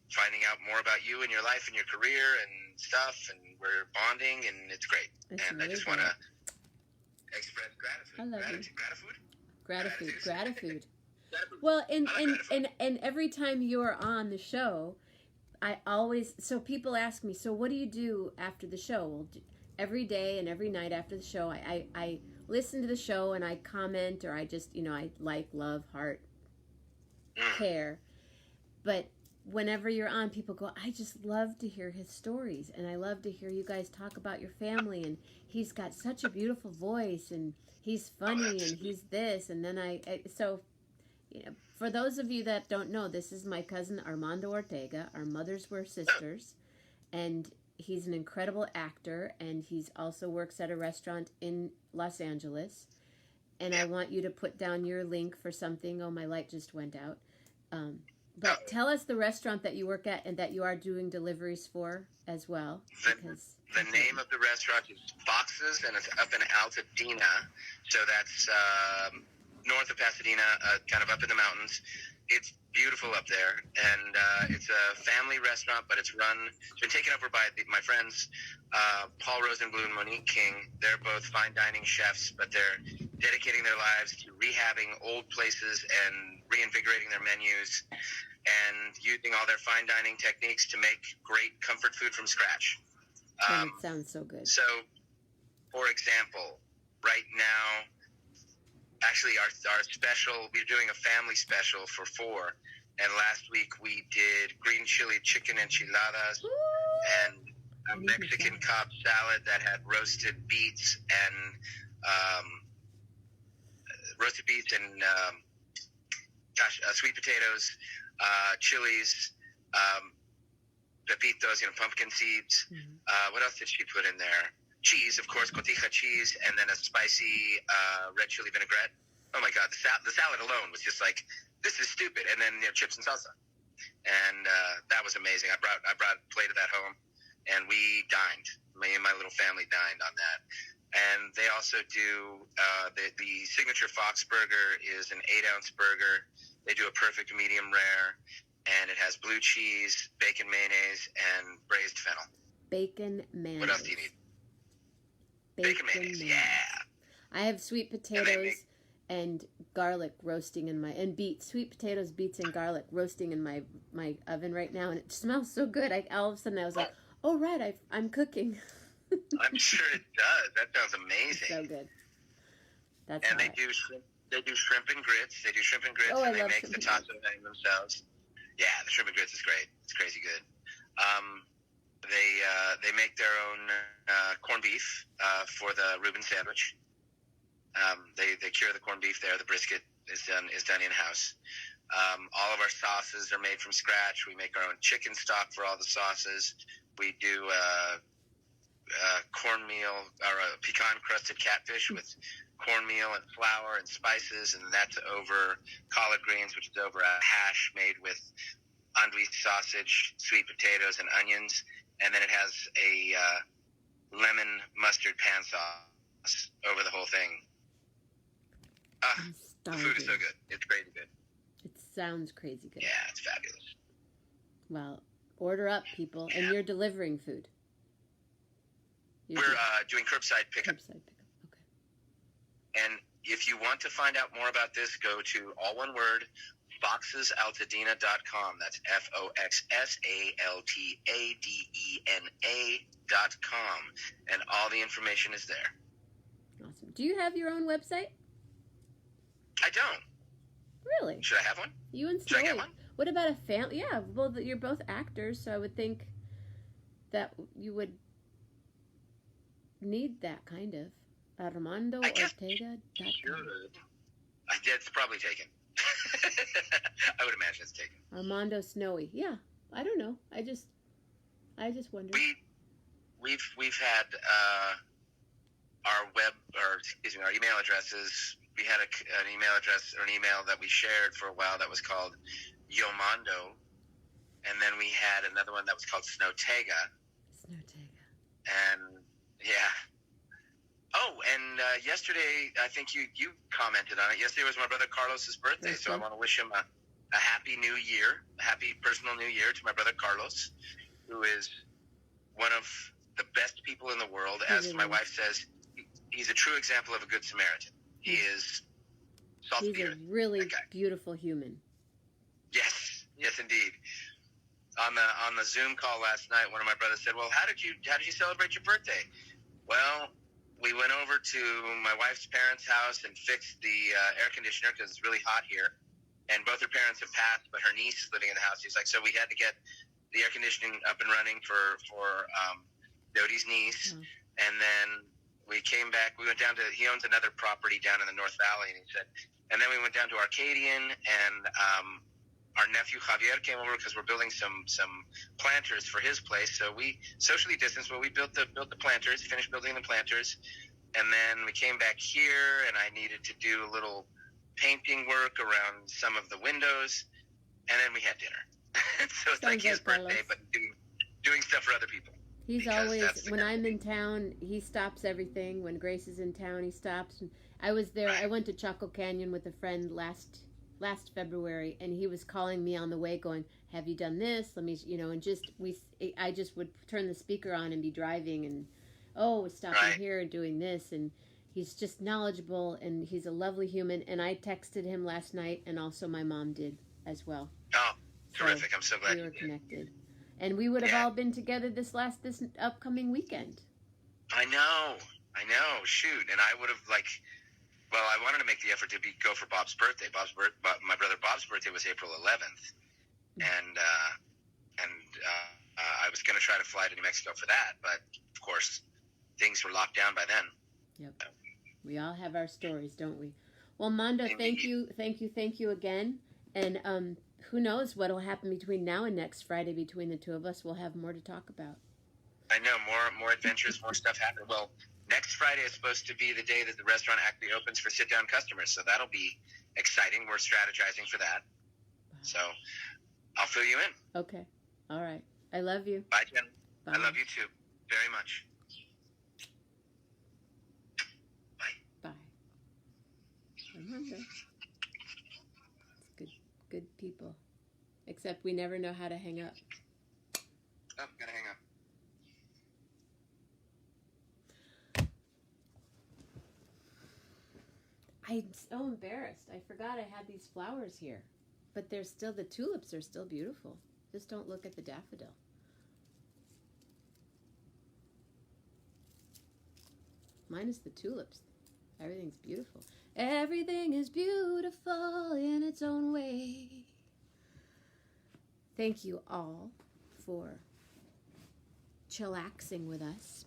finding out more about you and your life and your career and stuff, and we're bonding, and it's great. I just want to express gratitude. I love you. Gratitude. Gratitude. Well, and every time you're on the show, so people ask me, so what do you do after the show? Well, every day and every night after the show, I listen to the show and I comment, or I just, I like, love, heart, care. But whenever you're on, people go, "I just love to hear his stories, and I love to hear you guys talk about your family, and he's got such a beautiful voice, and he's funny, and he's this." And then so for those of you that don't know, this is my cousin Armando Ortega. Our mothers were sisters, and he's an incredible actor, and he's also works at a restaurant in Los Angeles. And I want you to put down your link for something. Oh, my light just went out. But tell us the restaurant that you work at and that you are doing deliveries for as well. The name of the restaurant is Foxes, and it's up in Altadena. So that's north of Pasadena, kind of up in the mountains. It's beautiful up there, and it's a family restaurant, but it's been taken over by my friends, Paul Rosenblum and Monique King. They're both fine dining chefs, but they're dedicating their lives to rehabbing old places and reinvigorating their menus and using all their fine dining techniques to make great comfort food from scratch. And it sounds so good. So, for example, right now, actually our special, we're doing a family special for 4. And last week we did green chili chicken enchiladas and a Mexican Cobb salad that had roasted beets and sweet potatoes, chilies, pepitos, pumpkin seeds. What else did she put in there? Cheese, of course, cotija cheese, and then a spicy red chili vinaigrette. Oh my God, the salad alone was just like, this is stupid. And then chips and salsa, and that was amazing. I brought a plate of that home, and we dined. Me and my little family dined on that. And they also do the signature Fox burger is an 8-ounce burger. They do a perfect medium rare, and it has blue cheese, bacon mayonnaise, and braised fennel. Bacon mayonnaise. What else do you need? Bacon mayonnaise. Yeah. I have sweet potatoes and garlic roasting in and beets. Sweet potatoes, beets, and garlic roasting in my oven right now, and it smells so good. All of a sudden I was like, "Oh right, I'm cooking." I'm sure it does. That sounds amazing. So good. They do shrimp and grits. They do shrimp and grits, and they make the taco themselves. Yeah, the shrimp and grits is great. It's crazy good. They make their own corned beef for the Reuben sandwich. They cure the corned beef there. The brisket is done in house. All of our sauces are made from scratch. We make our own chicken stock for all the sauces. We do cornmeal or a pecan crusted catfish with cornmeal and flour and spices, and that's over collard greens, which is over a hash made with andouille sausage, sweet potatoes, and onions, and then it has a lemon mustard pan sauce over the whole thing. The food is so good. It's crazy good. It sounds crazy good. Yeah, it's fabulous. Well, order up, people, and you're delivering food. We're doing curbside pickup. Curbside pickup, okay. And if you want to find out more about this, go to, all one word, foxesaltadena.com. That's foxesaltadena.com. And all the information is there. Awesome. Do you have your own website? I don't. Really? Should I have one? You and Should I get one? What about a family? Yeah, well, you're both actors, so I would think that you would need that kind of. Armando Ortega. It's probably taken. I would imagine it's taken. Armando Snowy. Yeah, I don't know. I just wondered. We've had our email addresses. We had an email address or an email that we shared for a while that was called Yomando, and then we had another one that was called Snowtega. And yeah. Oh, and yesterday, I think you commented on it. Yesterday was my brother Carlos's birthday, so I want to wish him a happy new year, a happy personal new year to my brother Carlos, who is one of the best people in the world. As my wife says, he's a true example of a good Samaritan. He is salt of the earth. He's a really beautiful human. Yes, indeed. On the Zoom call last night, one of my brothers said, "Well, how did you celebrate your birthday?" Well, we went over to my wife's parents' house and fixed the air conditioner because it's really hot here. And both her parents have passed, but her niece is living in the house. She's like, so we had to get the air conditioning up and running for Dodie's niece. And then we came back. We went down to, he owns another property down in the North Valley, and he said, and then we went down to Arcadian, and our nephew Javier came over because we're building some planters for his place. So we socially distanced, but we built the planters, finished building the planters, and then we came back here, and I needed to do a little painting work around some of the windows, and then we had dinner. So it's Sounds like his like Carlos. birthday, but doing stuff for other people. He's Because always, that's the when kind of I'm in thing. town, he stops everything. When Grace is in town, he stops. And I was there. I went to Chaco Canyon with a friend last February, and he was calling me on the way, going, "Have you done this? Let me, and just I just would turn the speaker on and be driving, and stopping Right. here and doing this, and he's just knowledgeable, and he's a lovely human. And I texted him last night, and also my mom did as well. Oh, So terrific! I'm so glad we you were did. connected, and we would have Yeah. all been together this upcoming weekend. I know. Shoot, and I would have I wanted to make the effort to go for Bob's birthday. My brother Bob's birthday was April 11th, and I was going to try to fly to New Mexico for that, but of course, things were locked down by then. Yep. We all have our stories, don't we? Well, Mondo, Indeed. thank you again. And who knows what will happen between now and next Friday between the two of us. We'll have more to talk about. I know, more adventures, more stuff happening. Well, next Friday is supposed to be the day that the restaurant actually opens for sit-down customers, so that'll be exciting. We're strategizing for that. So I'll fill you in. Okay. All right. I love you. Bye, Jen. Bye. I love you too, very much. Bye. Armando. It's good people. Except we never know how to hang up. Oh, gotta hang up. I'm so embarrassed. I forgot I had these flowers here. But the tulips are still beautiful. Just don't look at the daffodil. Minus the tulips. Everything's beautiful. Everything is beautiful in its own way. Thank you all for chillaxing with us.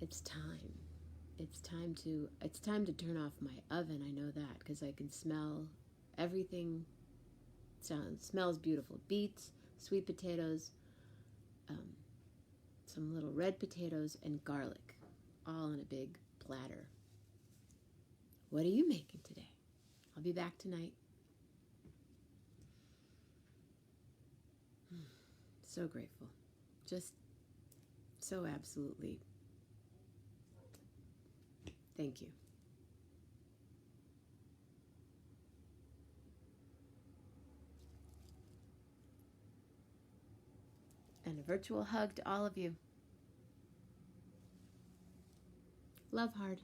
It's time. It's time to turn off my oven. I know that because I can smell everything. Smells beautiful. Beets, sweet potatoes, some little red potatoes, and garlic, all on a big platter. What are you making today? I'll be back tonight. So grateful. Just so absolutely. Thank you. And a virtual hug to all of you. Love hard.